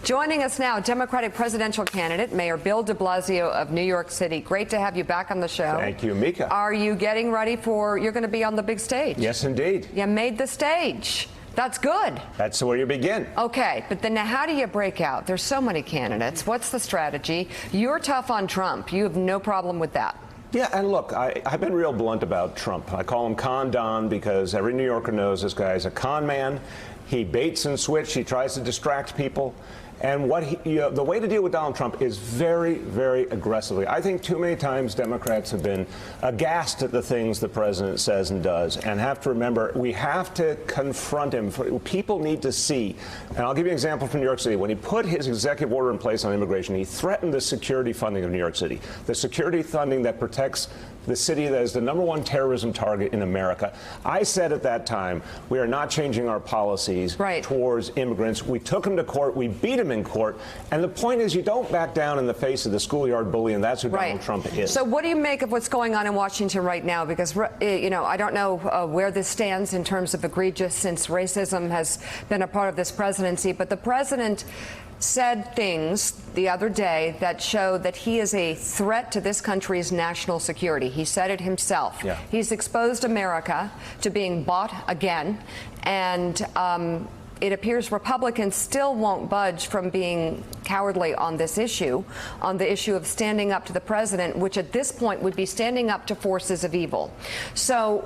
Joining us now, Democratic presidential candidate, Mayor Bill de Blasio of New York City. Great to have you back on the show. Thank you, Mika. Are you getting ready for, you're going to be on the big stage? Yes, indeed. You made the stage. That's good. That's where you begin. Okay, but then how do you break out? There's so many candidates. What's the strategy? You're tough on Trump. You have no problem with that. Yeah, and look, I've been real blunt about Trump. I call him Con Don because every New Yorker knows this guy's a con man. He baits and switch. He tries to distract people. And the way to deal with Donald Trump is very, very aggressively. I think too many times Democrats have been aghast at the things the president says and does, and have to remember we have to confront him. People need to see. And I'll give you an example from New York City. When he put his executive order in place on immigration, he threatened the security funding of New York City, the security funding that protects the city that is the #1 terrorism target in America. I said at that time, we are not changing our policies towards immigrants. We took him to court. We beat him in court. And the point is, you don't back down in the face of the schoolyard bully, and that's who Donald Trump is. So what do you make of what's going on in Washington right now? Because, you know, I don't know where this stands in terms of egregious, since racism has been a part of this presidency. But the president said things the other day that show that he is a threat to this country's national security. He said it himself. Yeah. He's exposed America to being bought again, and it appears Republicans still won't budge from being cowardly on this issue, on the issue of standing up to the president, which at this point would be standing up to forces of evil. So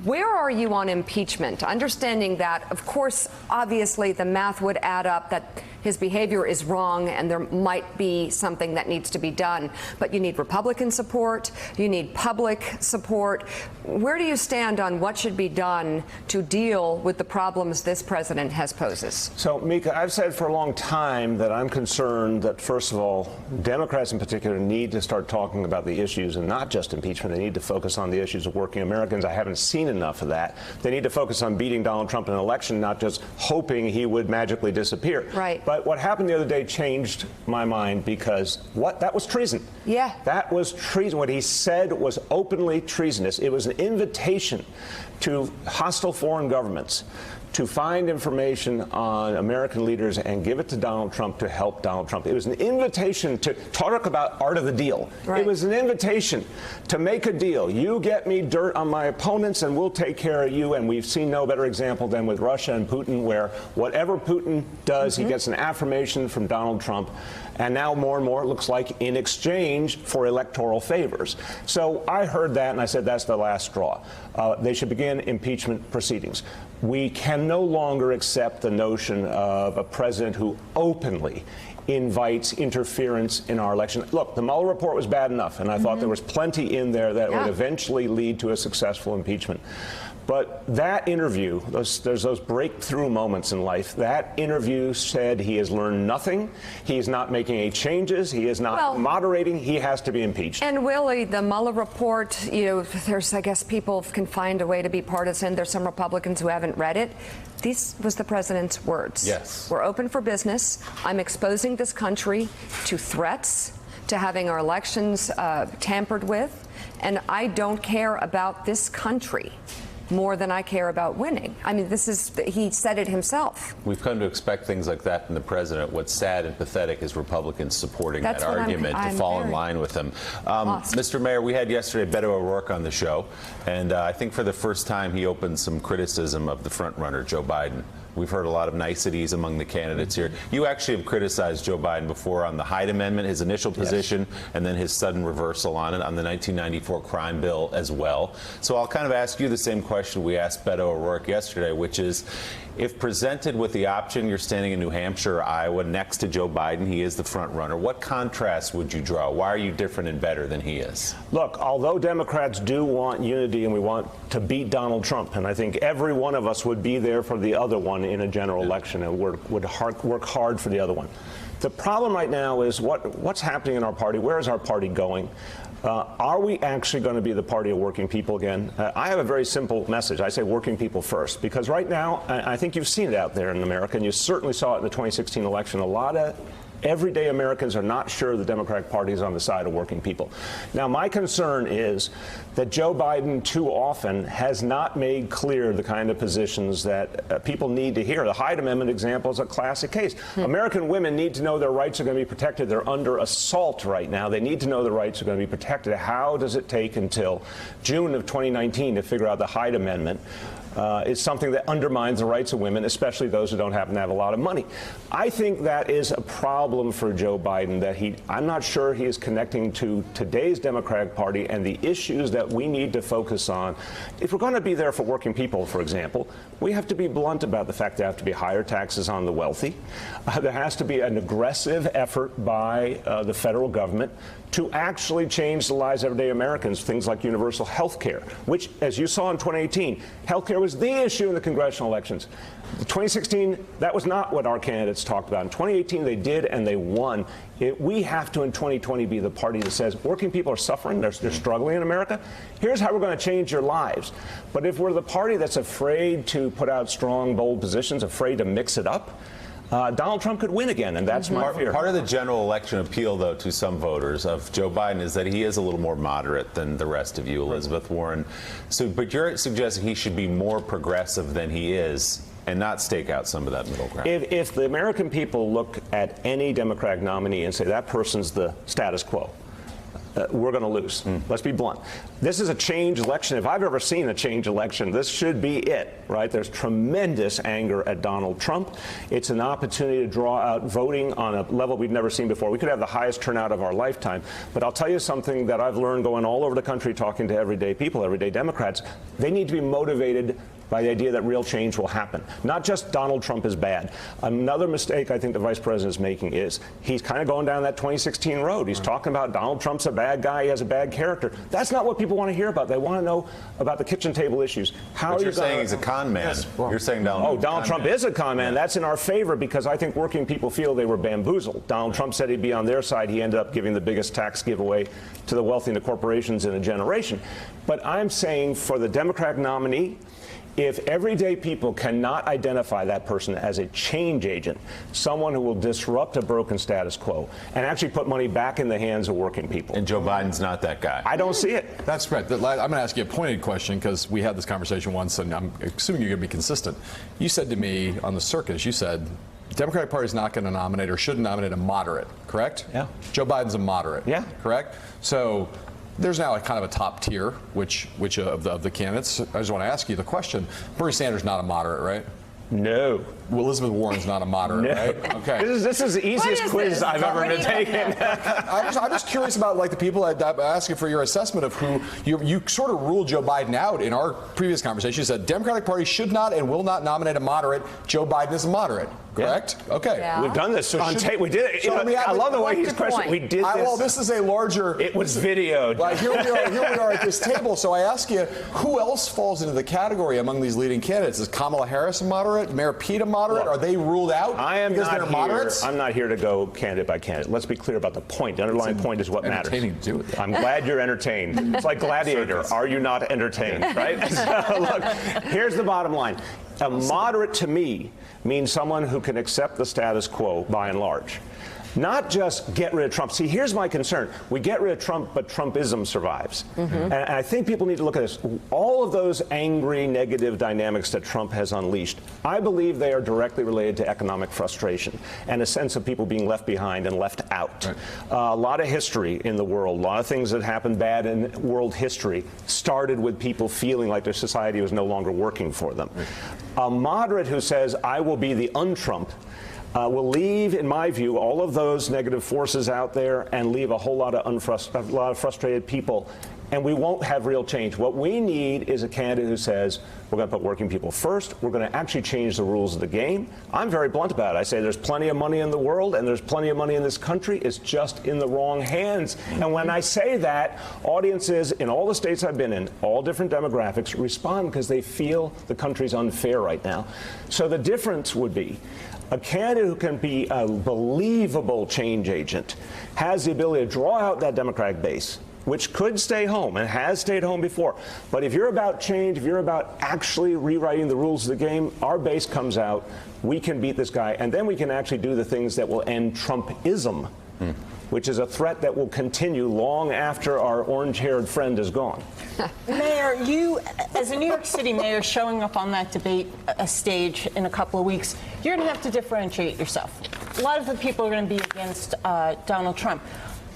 where are you on impeachment? Understanding that, of course, obviously the math would add up that his behavior is wrong and there might be something that needs to be done. But you need Republican support. You need public support. Where do you stand on what should be done to deal with the problems this president has poses? So, Mika, I've said for a long time that I'm concerned that, first of all, Democrats in particular need to start talking about the issues and not just impeachment. They need to focus on the issues of working Americans. I haven't seen enough of that. They need to focus on beating Donald Trump in an election, not just hoping he would magically disappear. Right. But what happened the other day changed my mind, because that was treason. Yeah. That was treason. What he said was openly treasonous. It was an invitation to hostile foreign governments to find information on American leaders and give it to Donald Trump to help Donald Trump. It was an invitation to talk about art of the deal. Right. It was an invitation to make a deal. You get me dirt on my opponents and we'll take care of you. And we've seen no better example than with Russia and Putin, where whatever Putin does, he gets an affirmation from Donald Trump. And now more and more it looks like in exchange for electoral favors. So I heard that and I said that's the last straw. They should begin impeachment proceedings. We can no longer accept the notion of a president who openly invites interference in our election. Look, the Mueller report was bad enough, and I thought there was plenty in there that would eventually lead to a successful impeachment. But that interview, there's those breakthrough moments in life. That interview said he has learned nothing. He's not making any changes. He is not moderating. He has to be impeached. And Willie, the Mueller report, you know, there's, I guess people can find a way to be partisan. There's some Republicans who haven't read it. This was the president's words. Yes. We're open for business. I'm exposing this country to threats, to having our elections tampered with, and I don't care about this country more than I care about winning. I mean, he said it himself. We've come to expect things like that from the president. What's sad and pathetic is Republicans supporting that argument to fall in line with him. Mr. Mayor, we had yesterday Beto O'Rourke on the show, and I think for the first time he opened some criticism of the frontrunner, Joe Biden. We've heard a lot of niceties among the candidates here. You actually have criticized Joe Biden before on the Hyde Amendment, his initial position, and then his sudden reversal on it, on the 1994 crime bill as well. So I'll kind of ask you the same question we asked Beto O'Rourke yesterday, which is, if presented with the option, you're standing in New Hampshire or Iowa next to Joe Biden, he is the front runner, what contrast would you draw? Why are you different and better than he is? Look, although Democrats do want unity and we want to beat Donald Trump, and I think every one of us would be there for the other one in a general election and would work hard for the other one. The problem right now is what's happening in our party. Where is our party going? Are we actually going to be the party of working people again? I have a very simple message. I say working people first, because right now, I think you've seen it out there in America, and you certainly saw it in the 2016 election. A lot of Everyday Americans are not sure the Democratic Party is on the side of working people. Now, my concern is that Joe Biden too often has not made clear the kind of positions that people need to hear. The Hyde Amendment example is a classic case. American women need to know their rights are going to be protected. They're under assault right now. They need to know their rights are going to be protected. How does it take until June of 2019 to figure out the Hyde Amendment? Is something that undermines the rights of women, especially those who don't happen to have a lot of money. I think that is a problem for Joe Biden, that I'm not sure he is connecting to today's Democratic Party and the issues that we need to focus on. If we're going to be there for working people, for example, we have to be blunt about the fact there have to be higher taxes on the wealthy. There has to be an aggressive effort by the federal government to actually change the lives of everyday Americans, things like universal health care, which, as you saw in 2018, health care was the issue in the congressional elections. In 2016, that was not what our candidates talked about. In 2018, they did, and they won. We have to, in 2020, be the party that says working people are suffering, they're struggling in America. Here's how we're going to change your lives. But if we're the party that's afraid to put out strong, bold positions, afraid to mix it up, Donald Trump could win again, and that's my fear. Part of the general election appeal, though, to some voters of Joe Biden is that he is a little more moderate than the rest of you, Elizabeth Warren. But you're suggesting he should be more progressive than he is and not stake out some of that middle ground. If the American people look at any Democratic nominee and say that person's the status quo, we're going to lose. Let's be blunt. This is a change election. If I've ever seen a change election, this should be it, right? There's tremendous anger at Donald Trump. It's an opportunity to draw out voting on a level we've never seen before. We could have the highest turnout of our lifetime. But I'll tell you something that I've learned going all over the country talking to everyday people, everyday Democrats. They need to be motivated by the idea that real change will happen. Not just Donald Trump is bad. Another mistake I think the vice president is making is he's kind of going down that 2016 road. He's talking about Donald Trump's a bad guy, he has a bad character. That's not what people want to hear about. They want to know about the kitchen table issues. But you're saying he's a con man. Yes. You're saying Donald Trump is a con man. That's in our favor because I think working people feel they were bamboozled. Donald Trump said he'd be on their side. He ended up giving the biggest tax giveaway to the wealthy and the corporations in a generation. But I'm saying for the Democratic nominee, if everyday people cannot identify that person as a change agent, someone who will disrupt a broken status quo and actually put money back in the hands of working people. And Joe Biden's not that guy. I don't see it. That's correct. I'm going to ask you a pointed question because we had this conversation once, and I'm assuming you're going to be consistent. You said to me on the circus, you said, the Democratic Party is not going to nominate or shouldn't nominate a moderate, correct? Yeah. Joe Biden's a moderate. Yeah. Correct? So there's now a kind of a top tier, which of the candidates. I just want to ask you the question. Bernie Sanders not a moderate, right? No. Well, Elizabeth Warren's not a moderate, right? Okay. This is the easiest quiz I've ever been taken. I'm just curious about like the people that I'm asking for your assessment of who you sort of ruled Joe Biden out in our previous conversation. You said Democratic Party should not and will not nominate a moderate. Joe Biden is a moderate. Correct? Yeah. Okay. Yeah. We've done this on tape. We did it. So I love the way he's questioning. We did this. Well, this is a larger. It was videoed. Like here we are at this table. So I ask you, who else falls into the category among these leading candidates? Is Kamala Harris a moderate? Mayor Pete a moderate? Are they ruled out? I am because not they're here. moderates? I'm not here to go candidate by candidate. Let's be clear about the point. The underlying point is what matters. Entertaining to do with that. I'm glad you're entertained. It's like Gladiator. Are you not entertained? Right? So look, here's the bottom line. A moderate to me means someone who can accept the status quo by and large. Not just get rid of Trump. See, here's my concern. We get rid of Trump, but Trumpism survives. And I think people need to look at this. All of those angry, negative dynamics that Trump has unleashed, I believe they are directly related to economic frustration and a sense of people being left behind and left out. Right. A lot of history in the world, a lot of things that happened bad in world history started with people feeling like their society was no longer working for them. Right. A moderate who says, I will be the un-Trump, will leave, in my view, all of those negative forces out there and leave a whole lot of frustrated people. And we won't have real change. What we need is a candidate who says, we're going to put working people first. We're going to actually change the rules of the game. I'm very blunt about it. I say there's plenty of money in the world and there's plenty of money in this country. It's just in the wrong hands. And when I say that, audiences in all the states I've been in, all different demographics, respond because they feel the country's unfair right now. So the difference would be a candidate who can be a believable change agent, has the ability to draw out that Democratic base, which could stay home and has stayed home before. But if you're about change, if you're about actually rewriting the rules of the game, our base comes out. We can beat this guy, and then we can actually do the things that will end Trumpism, which is a threat that will continue long after our orange-haired friend is gone. Mayor, you, as a New York City mayor showing up on that debate stage in a couple of weeks, you're going to have to differentiate yourself. A lot of the people are going to be against Donald Trump.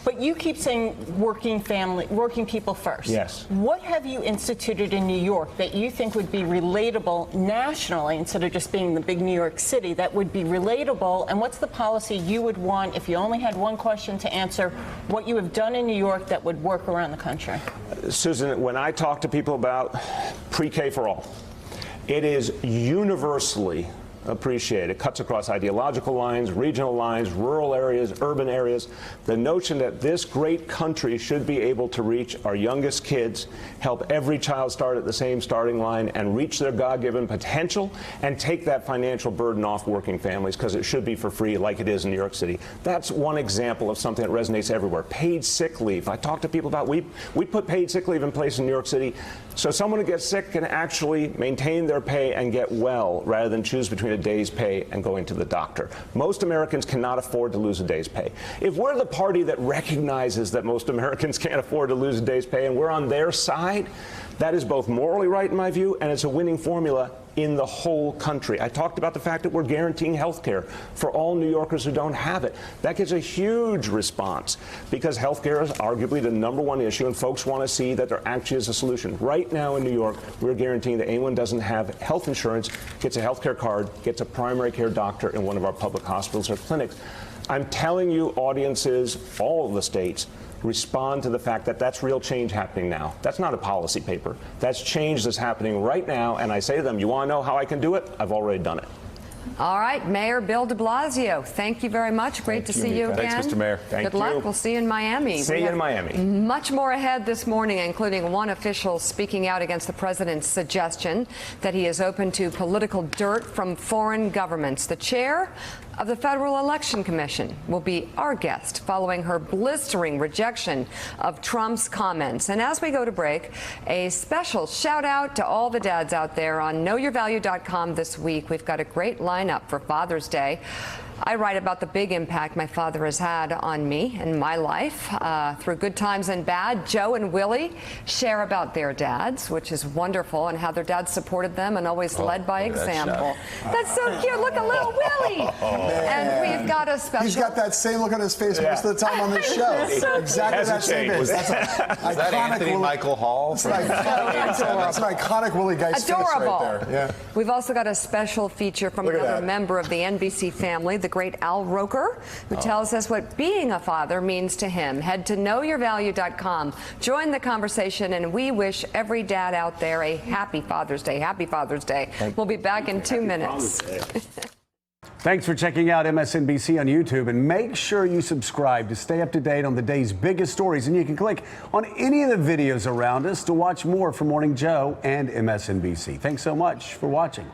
But you keep saying working people first. Yes. What have you instituted in New York that you think would be relatable nationally instead of just being the big New York City that would be relatable? And what's the policy you would want if you only had one question to answer, what you have done in New York that would work around the country? Susan, when I talk to people about pre-K for all, it is universally appreciated. It cuts across ideological lines, regional lines, rural areas, urban areas. The notion that this great country should be able to reach our youngest kids, help every child start at the same starting line and reach their God-given potential and take that financial burden off working families, because it should be for free like it is in New York City. That's one example of something that resonates everywhere. Paid sick leave. I talk to people about, we put paid sick leave in place in New York City so someone who gets sick can actually maintain their pay and get well rather than choose between a day's pay and going to the doctor. Most Americans cannot afford to lose a day's pay. If we're the party that recognizes that most Americans can't afford to lose a day's pay and we're on their side, that is both morally right in my view, and it's a winning formula in the whole country. I talked about the fact that we're guaranteeing health care for all New Yorkers who don't have it. That gets a huge response because health care is arguably the #1 issue, and folks want to see that there actually is a solution. Right now in New York, we're guaranteeing that anyone who doesn't have health insurance gets a health care card, gets a primary care doctor in one of our public hospitals or clinics. I'm telling you, audiences, all of the states, respond to the fact that that's real change happening now. That's not a policy paper. That's change that's happening right now, and I say to them, you want to know how I can do it? I've already done it. All right, Mayor Bill de Blasio, thank you very much. Great to see you again. Thanks, Mr. Mayor. Good luck. We'll see you in Miami. See you in Miami. Much more ahead this morning, including one official speaking out against the president's suggestion that he is open to political dirt from foreign governments. The chair of the Federal Election Commission will be our guest following her blistering rejection of Trump's comments. And as we go to break, a special shout out to all the dads out there on knowyourvalue.com this week. We've got a great lineup for Father's Day. I write about the big impact my father has had on me and my life through good times and bad. Joe and Willie share about their dads, which is wonderful, and how their dads supported them and always led by example. That's so cute. Look at little Willie. And we've got a special. He's got that same look on his face most of the time on this show. Exactly that same face. That's Is that Anthony Michael Hall? That's an iconic Willie Geist face Adorable. right there. Yeah. We've also got a special feature from another member of the NBC family, the great Al Roker, who tells us what being a father means to him. Head to knowyourvalue.com. Join the conversation, and we wish every dad out there a happy Father's Day. Happy Father's Day. We'll be back in 2 minutes. Thanks for checking out MSNBC on YouTube, and make sure you subscribe to stay up to date on the day's biggest stories. And you can click on any of the videos around us to watch more from Morning Joe and MSNBC. Thanks so much for watching.